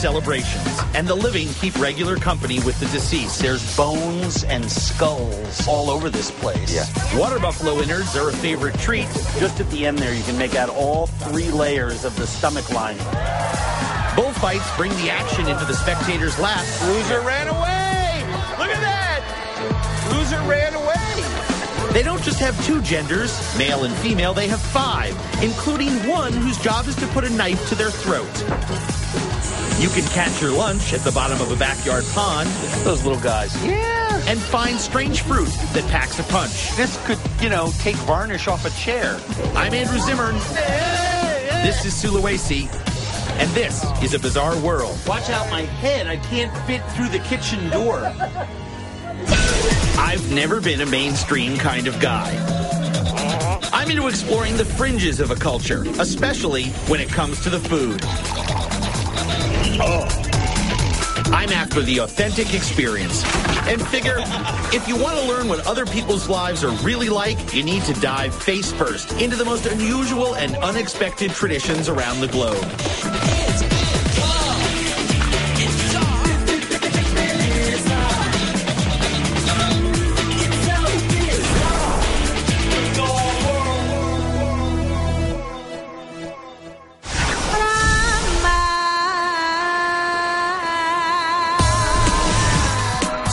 celebrations, and the living keep regular company with the deceased. There's bones and skulls all over this place. Yeah. Water buffalo innards are a favorite treat. Just at the end there, you can make out all 3 layers of the stomach lining. Bullfights bring the action into the spectator's lap. Loser ran away! Look at that! Loser ran away! They don't just have 2 genders, male and female, they have 5, including one whose job is to put a knife to their throat. You can catch your lunch at the bottom of a backyard pond. Those little guys. Yeah. And find strange fruit that packs a punch. This could, take varnish off a chair. I'm Andrew Zimmern. This is Sulawesi. And this is a bizarre world. Watch out, my head. I can't fit through the kitchen door. I've never been a mainstream kind of guy. I'm into exploring the fringes of a culture, especially when it comes to the food. I'm after the authentic experience. And figure, if you want to learn what other people's lives are really like, you need to dive face first into the most unusual and unexpected traditions around the globe.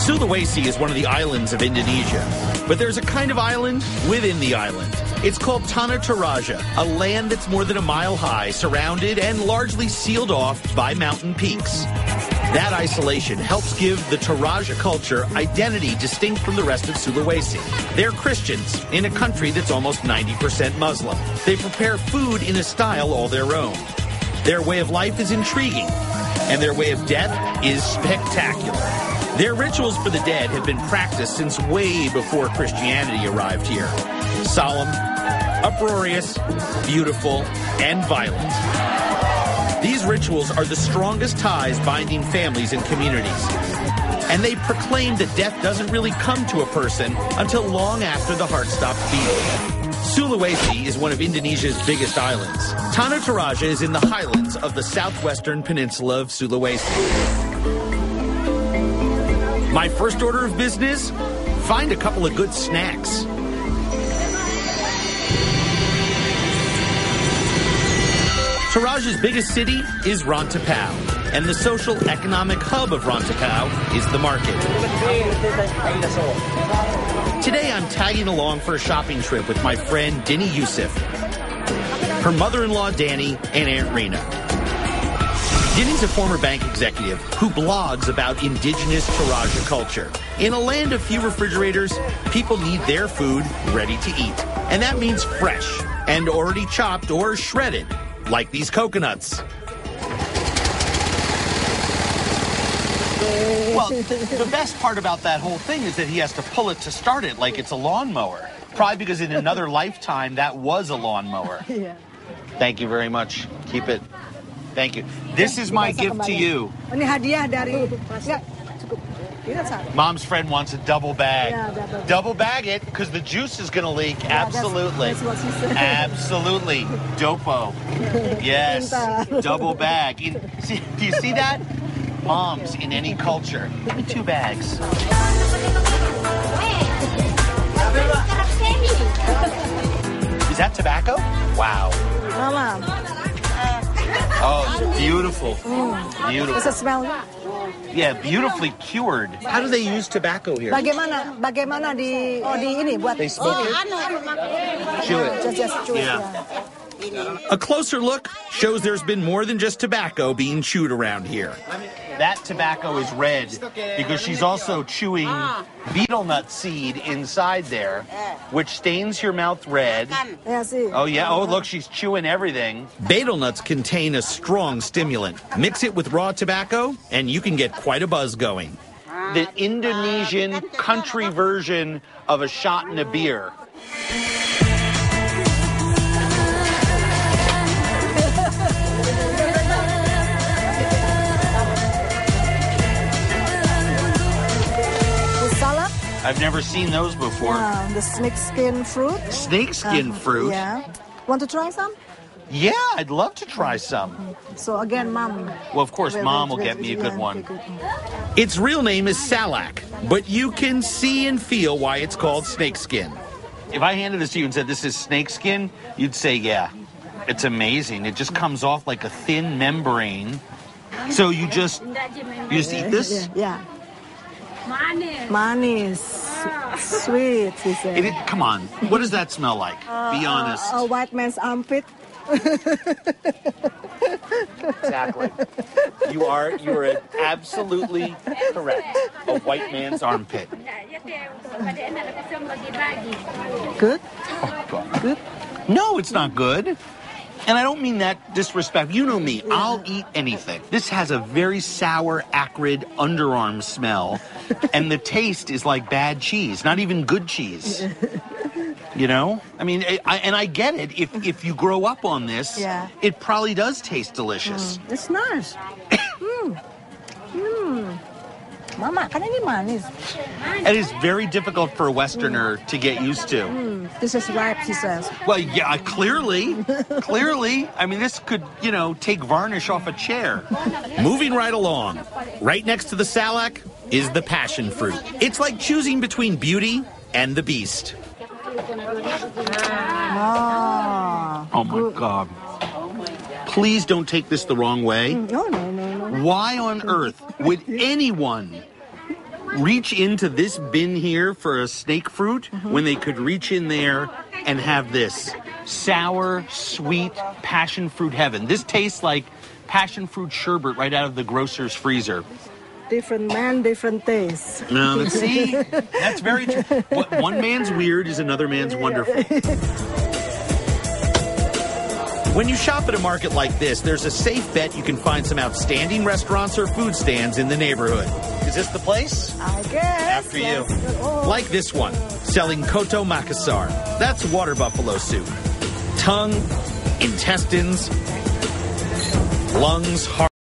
Sulawesi is one of the islands of Indonesia, but there's a kind of island within the island. It's called Tanah Toraja, a land that's more than a mile high, surrounded and largely sealed off by mountain peaks. That isolation helps give the Toraja culture identity distinct from the rest of Sulawesi. They're Christians in a country that's almost 90% Muslim. They prepare food in a style all their own. Their way of life is intriguing, and their way of death is spectacular. Their rituals for the dead have been practiced since way before Christianity arrived here. Solemn, uproarious, beautiful, and violent. These rituals are the strongest ties binding families and communities. And they proclaim that death doesn't really come to a person until long after the heart stops beating. Sulawesi is one of Indonesia's biggest islands. Tanah Toraja is in the highlands of the southwestern peninsula of Sulawesi. My first order of business, find a couple of good snacks. Toraja's biggest city is Rontepao, and the social economic hub of Rontepao is the market. Today I'm tagging along for a shopping trip with my friend Dini Yusuf, her mother-in-law Danny, and Aunt Rena. Dini's a former bank executive who blogs about indigenous Toraja culture. In a land of few refrigerators, people need their food ready to eat. And that means fresh and already chopped or shredded, like these coconuts. Well, the best part about that whole thing is that he has to pull it to start it like it's a lawnmower. Probably because in another lifetime, that was a lawnmower. Yeah. Thank you very much. Keep it. Thank you. This is my gift to you. Ini hadiah dari. Mom's friend wants a double bag. Yeah, double bag it because the juice is going to leak. Absolutely. That's what she said. Absolutely. Dopo. Yes. Double bag. Do you see that? Moms in any culture. Give me 2 bags. Is that tobacco? Wow. Mama. Oh, beautiful. Beautiful. Does it smell? Yeah, beautifully cured. How do they use tobacco here? Bagaimana di ini buat? They smoke it? Chew it. Just chew it. Yeah. A closer look shows there's been more than just tobacco being chewed around here. That tobacco is red because she's also chewing betel nut seed inside there, which stains your mouth red. Oh, yeah. Oh, look, she's chewing everything. Betel nuts contain a strong stimulant. Mix it with raw tobacco, and you can get quite a buzz going. The Indonesian country version of a shot in a beer. I've never seen those before. The snake skin fruit. Snake skin fruit? Yeah. Want to try some? Yeah, I'd love to try some. So again, Mom. Well, of course, Mom will get me a good one. Its real name is salak, but you can see and feel why it's called snakeskin. If I handed this to you and said this is snakeskin, you'd say, yeah, it's amazing. It just comes off like a thin membrane. So you just eat this? Yeah. Manis. Sweet, she said. Come on, what does that smell like? Be honest. A white man's armpit. Exactly. You are absolutely correct. A white man's armpit. Good? Oh, God. Good? No, it's not good. And I don't mean that disrespect. You know me. Yeah. I'll eat anything. This has a very sour, acrid underarm smell. And the taste is like bad cheese, not even good cheese. You know? I mean, I get it. If you grow up on this, yeah, it probably does taste delicious. It's nice. Mama, kan ini manis. It is very difficult for a Westerner to get used to. This is ripe, she says. Well, yeah, clearly. I mean, this could, take varnish off a chair. Moving right along, right next to the salak is the passion fruit. It's like choosing between Beauty and the Beast. Oh, my God. Please don't take this the wrong way. No. Why on earth would anyone reach into this bin here for a snake fruit when they could reach in there and have this sour, sweet passion fruit heaven? This tastes like passion fruit sherbet right out of the grocer's freezer. Different man, different taste. No, see, that's very true. What one man's weird is another man's wonderful. When you shop at a market like this, there's a safe bet you can find some outstanding restaurants or food stands in the neighborhood. Is this the place? I guess. After you. Like this one, selling koto makassar. That's water buffalo soup. Tongue, intestines, lungs, heart.